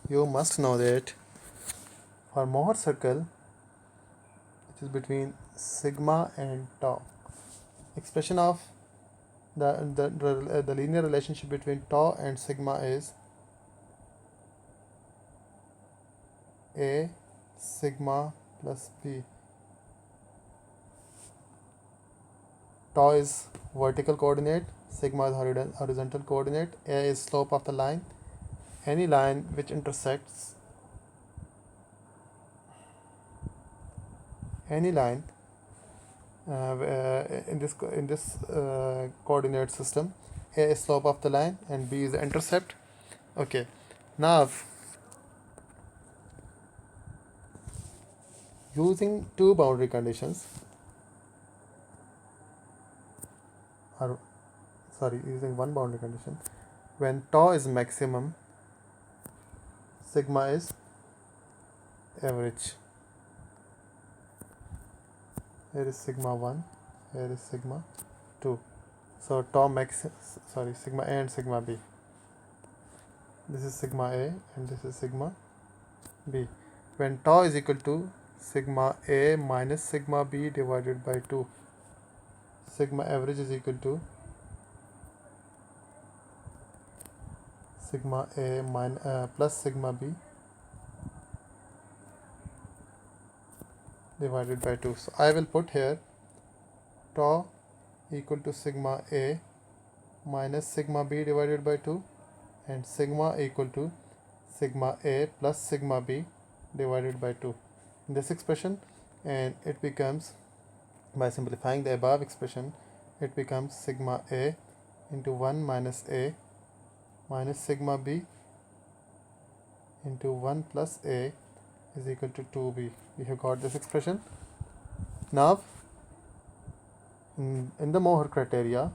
you must know that for Mohr circle, it is between sigma and tau. Expression of the linear relationship between tau and sigma is A sigma plus B. Tau is vertical coordinate, sigma is horizontal coordinate, A is slope of the line. Any line which intersects any line in this coordinate system, A is slope of the line and B is the intercept. Okay, now using two boundary conditions, or using one boundary condition, when tau is maximum, sigma is average. Here is sigma 1, here is sigma 2. So tau max, sigma A and sigma B. This is sigma A and this is sigma B. When tau is equal to sigma A minus sigma B divided by 2, sigma average is equal to sigma A plus sigma B divided by 2. So I will put here tau equal to sigma A minus sigma B divided by 2 and sigma equal to sigma A plus sigma B divided by 2 in this expression, and it becomes, by simplifying the above expression, it becomes sigma A into 1 minus A minus sigma B into 1 plus A is equal to 2B. We have got this expression. Now in the Mohr criteria,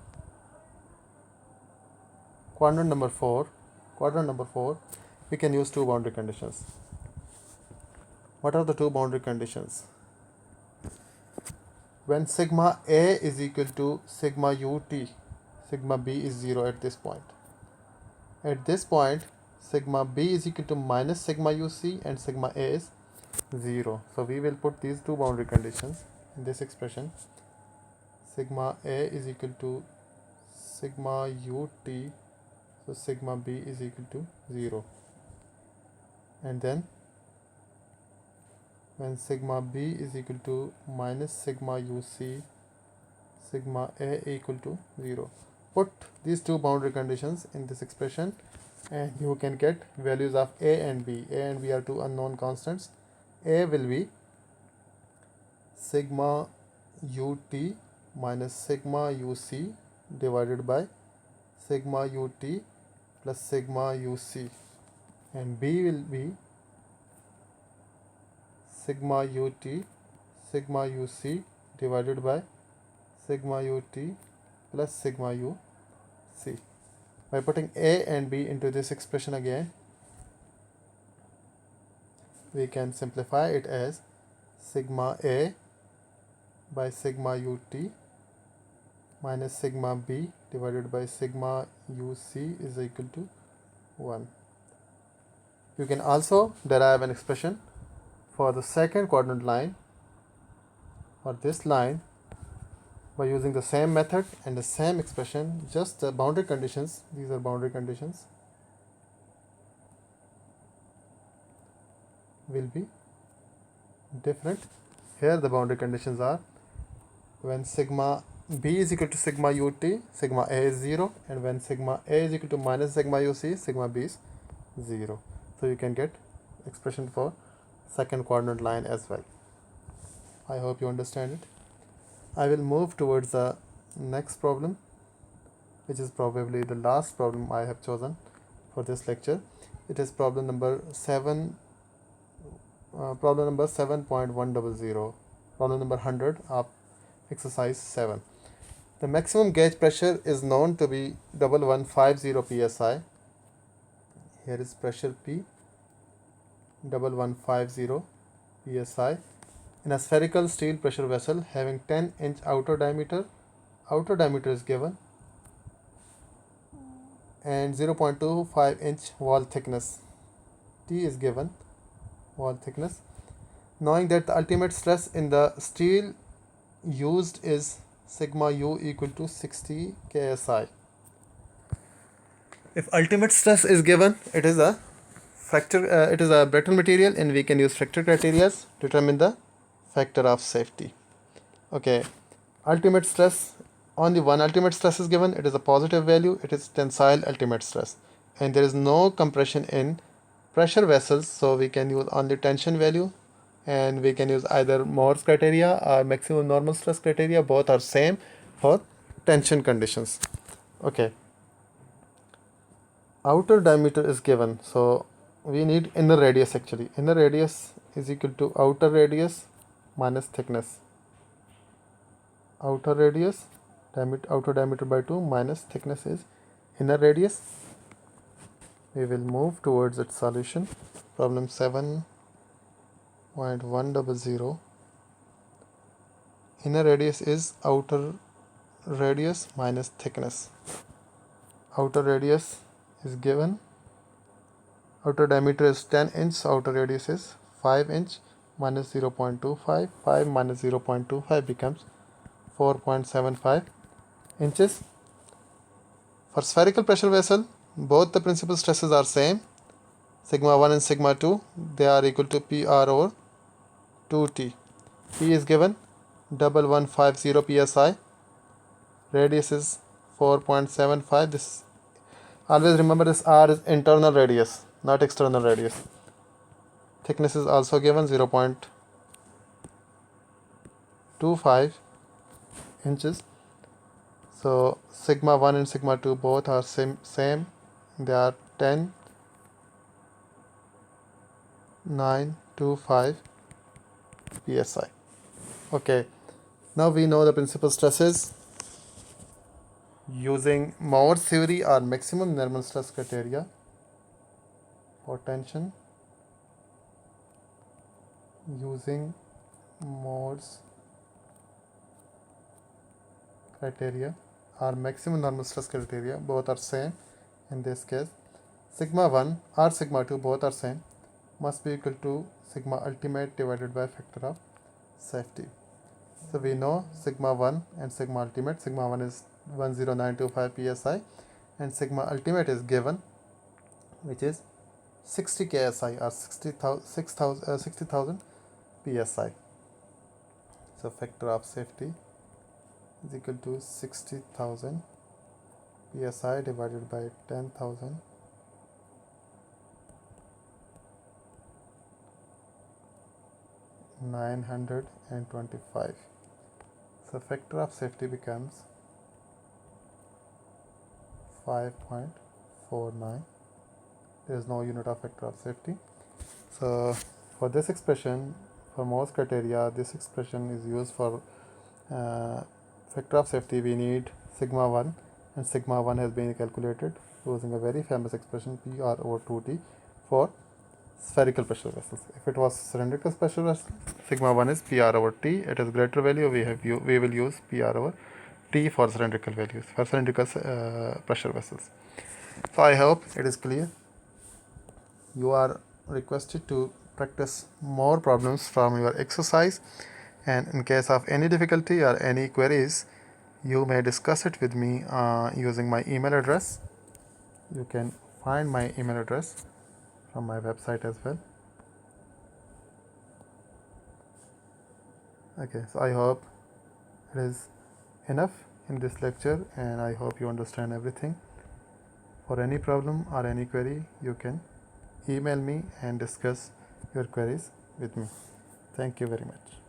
quadrant number 4, we can use two boundary conditions. What are the two boundary conditions? When sigma A is equal to sigma ut, sigma B is 0 at this point. At this point, sigma B is equal to minus sigma uc and sigma A is 0. So we will put these two boundary conditions in this expression. Sigma A is equal to sigma ut, so sigma B is equal to 0. And then when sigma B is equal to minus sigma uc, sigma A equal to 0. Put these two boundary conditions in this expression and you can get values of A and B. A and B are two unknown constants. A will be sigma ut minus sigma uc divided by sigma ut plus sigma uc, and B will be sigma ut sigma uc divided by sigma ut plus sigma uc. By putting A and B into this expression again, we can simplify it as sigma A by sigma ut minus sigma B divided by sigma uc is equal to 1. You can also derive an expression for the second quadrant line, or this line, by using the same method and the same expression, just the boundary conditions, these are boundary conditions, will be different. Here the boundary conditions are when sigma B is equal to sigma ut, sigma A is 0, and when sigma A is equal to minus sigma uc, sigma B is 0. So you can get expression for second quadrant line as well. I hope you understand it. I will move towards the next problem, which is probably the last problem I have chosen for this lecture. It is problem number 7, problem number 7.100, problem number 100 of exercise 7. The maximum gauge pressure is known to be 1150 psi. Here is pressure P, 1150 psi, in a spherical steel pressure vessel having 10-inch outer diameter. Outer diameter is given, and 0.25-inch wall thickness. T is given, wall thickness. Knowing that the ultimate stress in the steel used is sigma u equal to 60 ksi. If ultimate stress is given, it is a it is a brittle material, and we can use fracture criteria to determine the factor of safety. Okay, ultimate stress, only one ultimate stress is given. It is a positive value. It is tensile ultimate stress, and there is no compression in pressure vessels, so we can use only tension value, and we can use either Mohr's criteria or maximum normal stress criteria. Both are same for tension conditions. Okay, outer diameter is given, so we need inner radius. Actually, inner radius is equal to outer radius minus thickness. Outer radius outer diameter by 2 minus thickness is inner radius. We will move towards its solution. Problem 7.100. Inner radius is outer radius minus thickness. Outer radius is given. Outer diameter is 10 inch, outer radius is 5 inch, minus 0.25. 5 minus 0.25 becomes 4.75 inches. For spherical pressure vessel, both the principal stresses are same, sigma 1 and sigma 2. They are equal to PR over 2T. P is given 1150 psi. Radius is 4.75. This, always remember, this R is internal radius, not external radius. Thickness is also given 0.25 inches. So sigma 1 and sigma 2 both are same. They are 10.925 psi. Okay, now we know the principal stresses. Using Mohr's theory or maximum normal stress criteria for tension, using Mohr's criteria or maximum normal stress criteria, both are same in this case. Sigma 1 or sigma 2 both are same, must be equal to sigma ultimate divided by factor of safety. So we know sigma 1 and sigma ultimate. Sigma 1 is 10925 psi and sigma ultimate is given, which is 60 ksi or 60,000 psi. So factor of safety is equal to 60,000 psi divided by 10,000 925. So factor of safety becomes 5.49. There is no unit of factor of safety. So for this expression, for Mohr's criteria, this expression is used for factor of safety. We need sigma 1, and sigma 1 has been calculated using a very famous expression PR over 2T for spherical pressure vessels. If it was cylindrical pressure vessel, sigma 1 is PR over T. It is greater value. We will use PR over T for cylindrical values, for cylindrical pressure vessels. So I hope it is clear. You are requested to practice more problems from your exercise, and in case of any difficulty or any queries, you may discuss it with me using my email address. You can find my email address from my website as well. Okay, so I hope it is enough in this lecture, and I hope you understand everything. For any problem or any query, you can email me and discuss your queries with me. Thank you very much.